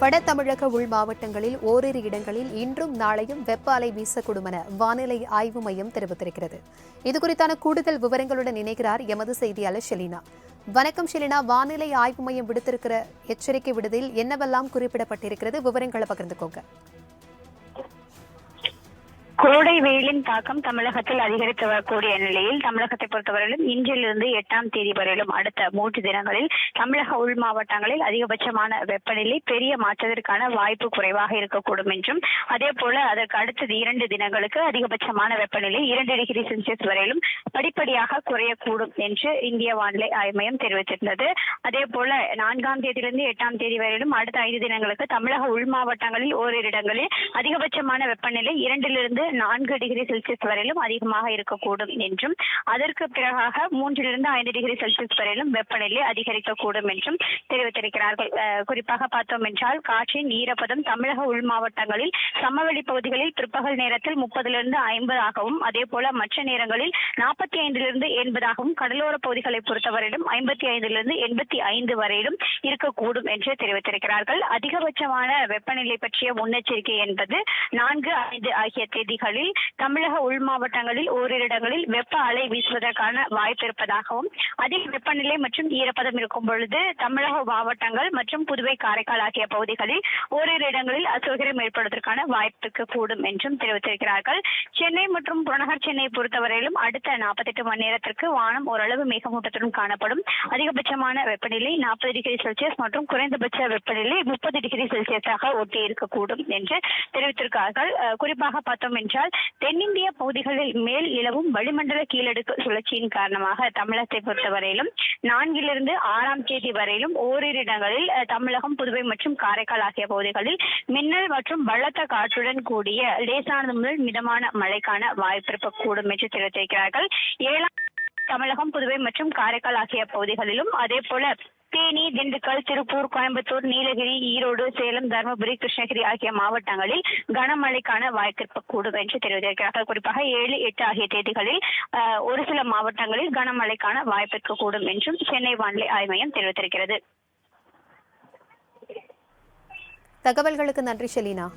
வட தமிழக உள் மாவட்டங்களில் ஓரிரு இடங்களில் இன்றும் நாளையும் வெப்ப அலை வீசக்கூடும் என வானிலை ஆய்வு மையம் தெரிவித்திருக்கிறது. இதுகுறித்தான கூடுதல் விவரங்களுடன் இணைகிறார் எமது செய்தியாளர் ஷெலினா. வணக்கம் ஷெலினா, வானிலை ஆய்வு மையம் விடுத்திருக்கிற எச்சரிக்கை விடுதியில் என்னவெல்லாம் குறிப்பிடப்பட்டிருக்கிறது? விவரங்களை பகிர்ந்துக்கோங்க. கோடை வெயிலின் தாக்கம் தமிழகத்தில் அதிகரித்து வரக்கூடிய நிலையில் தமிழகத்தை பொறுத்தவரையிலும் இன்றிலிருந்து 8ஆம் தேதி வரையிலும் அடுத்த 3 தினங்களில் தமிழக உள் மாவட்டங்களில் அதிகபட்சமான வெப்பநிலை பெரிய மாற்றத்திற்கான வாய்ப்பு குறைவாக இருக்கக்கூடும் என்றும், அதே போல அதற்கு அடுத்தது 2 தினங்களுக்கு அதிகபட்சமான வெப்பநிலை 2 டிகிரி செல்சியஸ் வரையிலும் படிப்படியாக குறையக்கூடும் என்று இந்திய வானிலை ஆய்வு மையம் தெரிவித்திருந்தது. அதே போல 4ஆம் தேதியிலிருந்து 8ஆம் தேதி வரையிலும் அடுத்த 5 தினங்களுக்கு தமிழக உள் மாவட்டங்களில் ஓரிரு இடங்களில் அதிகபட்சமான வெப்பநிலை 2 4 டிகிரி செல்சியஸ் வரையிலும் அதிகமாக இருக்கக்கூடும் என்றும், அதற்கு பிறகாக 3 to 5 டிகிரி செல்சியஸ் வரையிலும் வெப்பநிலை அதிகரிக்கக்கூடும் என்றும் தெரிவித்திருக்கிறார்கள். குறிப்பாக பார்த்தோம் என்றால் காற்றின் ஈரப்பதம் தமிழக உள் மாவட்டங்களில் சமவெளி பகுதிகளில் பிற்பகல் நேரத்தில் 30 to 50 ஆகவும், அதே போல மற்ற நேரங்களில் 45 to 80 ஆகவும், கடலோர பகுதிகளை பொறுத்தவரையிலும் 55 to 85 வரையிலும் இருக்கக்கூடும் என்று தெரிவித்திருக்கிறார்கள். அதிகபட்சமான வெப்பநிலை பற்றிய முன்னெச்சரிக்கை என்பது 4, 5 ஆகிய தேதிகளில் தமிழக உள் மாவட்டங்களில் ஓரிரு இடங்களில் வெப்ப அலை வீசுவதற்கான வாய்ப்பு இருப்பதாகவும், அதிக வெப்பநிலை மற்றும் ஈரப்பதம் இருக்கும் பொழுது தமிழக மாவட்டங்கள் மற்றும் புதுவை, காரைக்கால் ஆகிய பகுதிகளில் ஓரிரு இடங்களில் அசௌகரியம் ஏற்படுவதற்கான வாய்ப்பு கூடும் என்றும் தெரிவித்திருக்கிறார்கள். சென்னை மற்றும் புறநகர் சென்னை பொறுத்தவரையிலும் அடுத்த 48 மணி நேரத்திற்கு வானம் ஓரளவு மேகமூட்டத்துடன் காணப்படும். அதிகபட்சமான வெப்பநிலை 40 டிகிரி செல்சியஸ் மற்றும் குறைந்தபட்ச வெப்பநிலை 30 டிகிரி செல்சியஸாக ஒட்டி இருக்கக்கூடும் என்று தெரிவித்திருக்கிறார்கள். குறிப்பாக பார்த்தோம் என்றால் தென்னிந்திய பகுதிகளில் மேல் நிலவும் வளிமண்டல கீழடுக்கு சுழற்சியின் காரணமாக தமிழகத்தை பொறுத்தவரையிலும் 4 to 6ஆம் தேதி வரையிலும் ஓரிரு இடங்களில் தமிழகம், புதுவை மற்றும் காரைக்கால் ஆகிய பகுதிகளில் மின்னல் மற்றும் பலத்த காற்றுடன் கூடிய லேசானது முதல் மிதமான மழைக்கான வாய்ப்பு இருக்கக்கூடும் என்று தெரிவித்திருக்கிறார்கள். 7ஆம் தமிழகம், புதுவை மற்றும் காரைக்கால் ஆகிய பகுதிகளிலும், அதே போல தேனி, திண்டுக்கல், திருப்பூர், கோயம்புத்தூர், நீலகிரி, ஈரோடு, சேலம், தருமபுரி, கிருஷ்ணகிரி ஆகிய மாவட்டங்களில் கனமழைக்கான வாய்ப்பு இருக்கக்கூடும் என்று தெரிவித்திருக்கிறார்கள். குறிப்பாக 7, 8 ஆகிய தேதிகளில் ஒரு சில மாவட்டங்களில் கனமழைக்கான வாய்ப்பு இருக்கக்கூடும் என்றும் சென்னை வானிலை ஆய்வு மையம் தெரிவித்திருக்கிறது. தகவல்களுக்கு நன்றி ஷெலினா.